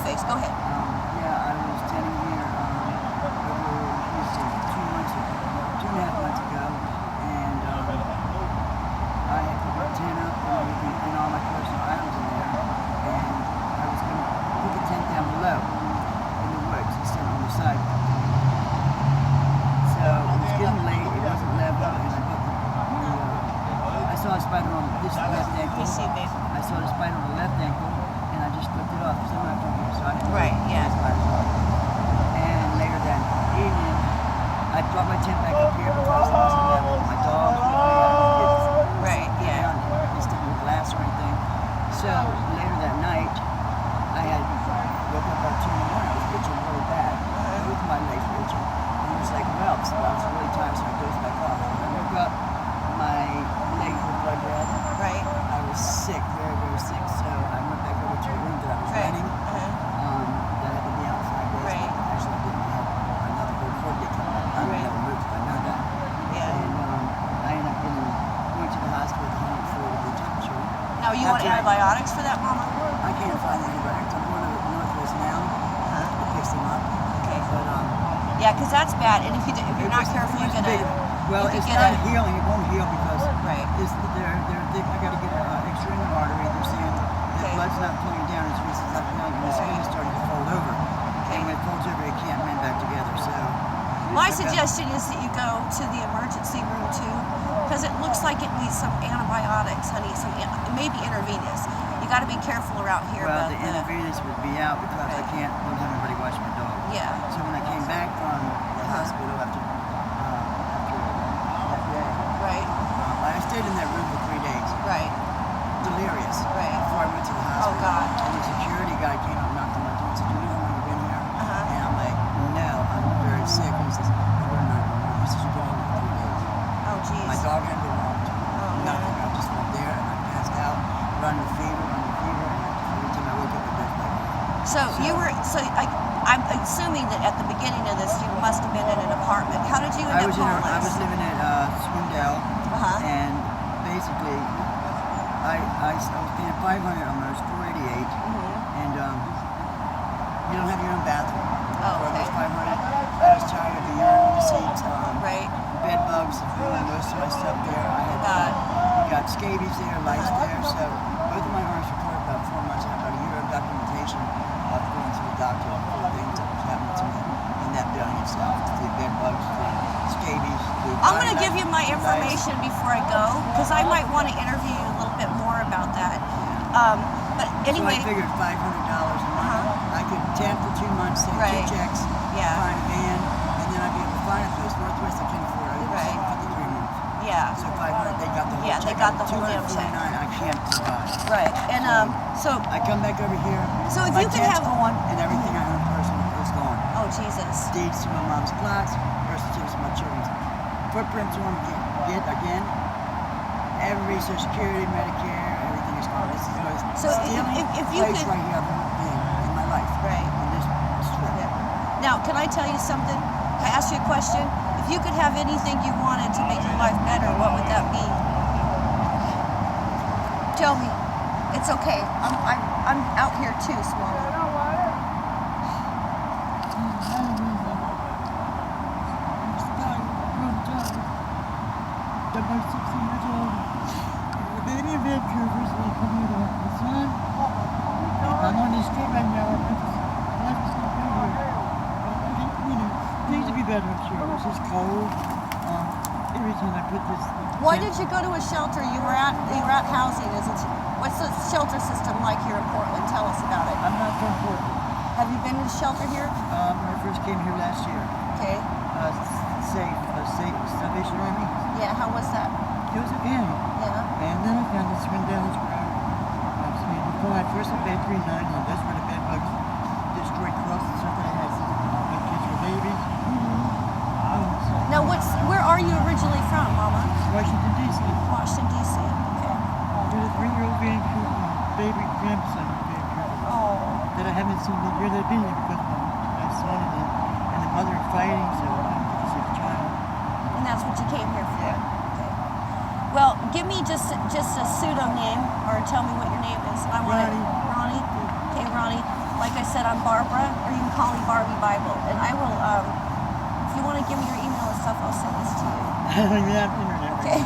face. Go ahead. Yeah, I was standing here over 2.5 months ago, and I had put my tent up and everything, and all my personal items in there, and I was going to put the tent down below in the woods instead on the side. So it was getting late, it wasn't level, and I saw a spider on this left ankle. I saw the spider on the left ankle, and I just flipped it off because I'm not from here, so I didn't know the spiders off. And later that evening, I brought my tent back up here because it wasn't level. My dogs were it's sticking with glass or anything. So later that night, I had woke up about 2 in the morning. I was itching really bad. Both my legs were itching. And it was like whelps. I was really tired, so I dozed back off. When I woke up, my legs were blood red. I was sick, very, very sick. So I went back over to a room that I was renting. That had to be outside. Actually, I didn't have another whole coordinate coming up. I would never move if I know that. And I ended up going to the hospital to home for the temperature. Now, you want antibiotics for that, Mama? I can't find antibiotics. I'm going to Northwest now. It picks them up. Okay. But yeah, because that's bad. And if you're not careful, you're gonna. Well, it's not healing. It won't heal because I got to get an X-ray in the artery. They're saying the blood's not flowing down as fast as it's healing, and the skin is starting to fold over. And when it folds over, it can't mend back together. So my suggestion is that you go to the emergency room too, because it looks like it needs some antibiotics, honey. Maybe intravenous. You got to be careful around here. Well, the intravenous would be out because I don't have anybody watch my dog. Yeah. So when I came back from the hospital after that day, I stayed in that room for 3 days. Delirious. Before I went to the hospital. Oh God. And the security guy came up and knocked on my door and said, "Do you know when you've been here?" And I'm like, "No, I'm very sick." He says, "We're not. He says, you've been in here 3 days." Oh geez. My dog hadn't been walked. Nothing. I just went there and I passed out, running the fever, and every time I woke up, it was like. I'm assuming that at the beginning of this, you must have been in an apartment. How did you end up homeless? I was living at Swindell, and basically, I was paying $500 almost, $488, and you don't have your own bathroom. For almost $500. I was tired of the urine receipts, bed bugs, most of my stuff there. I had got scabies there, lice there, so both of my arms were covered about 4 months. I had about a year of documentation of going to the doctor for things that was happening to me in that building itself. The bed bugs, the scabies. I'm going to give you my information before I go, because I might want to interview you a little bit more about that. But anyway. So I figured $500 a month. I could tent for 2 months, send 2 checks, find a van, and then I'd be able to find a place. Northwest I can't afford. I was for the 3 months. Yeah. So 500, they got the whole check. They got the whole damn check. I can't survive. And so I come back over here. So if my you could have gone, and everything I own personally is gone. Oh Jesus. Deeds to my mom's plots, birth certificates to my children's footprints on get again. Every Social Security, Medicare, everything is gone. This is the most if you place could, right here I've ever been in my life. On this strip. Now, can I tell you something? Can I ask you a question? If you could have anything you wanted to make your life better, what would that be? Tell me. It's okay. I'm out here too, Small. I'm on the street right now. Things to be better, I'm sure. It's just cold. Every time I put this. Why did you go to a shelter? You were at housing. What's the shelter system like here in Portland? Tell us about it. I'm not from Portland. Have you been to the shelter here? When I first came here last year. Okay. Salvation Army. Yeah. How was that? It was okay. Yeah. And then I found this Swindell's where before I first had bed 390, and that's where the bed bugs destroyed crusts and stuff that I had my kids were babies. Now, where are you originally from, Mama? Washington, D.C. Washington, D.C. Okay. There's a 3-year-old baby grandson that I haven't seen the year they've been here because my son and the mother are fighting, so I'm a sick child. And that's what you came here for? Okay. Well, give me just a pseudonym, or tell me what your name is. I want Ronnie. Ronnie? Okay, Ronnie. Like I said, I'm Barbara, or you can call me Barbie Bible. And I will, if you want to give me your email and stuff, I'll send this to you. I don't even have internet. Okay.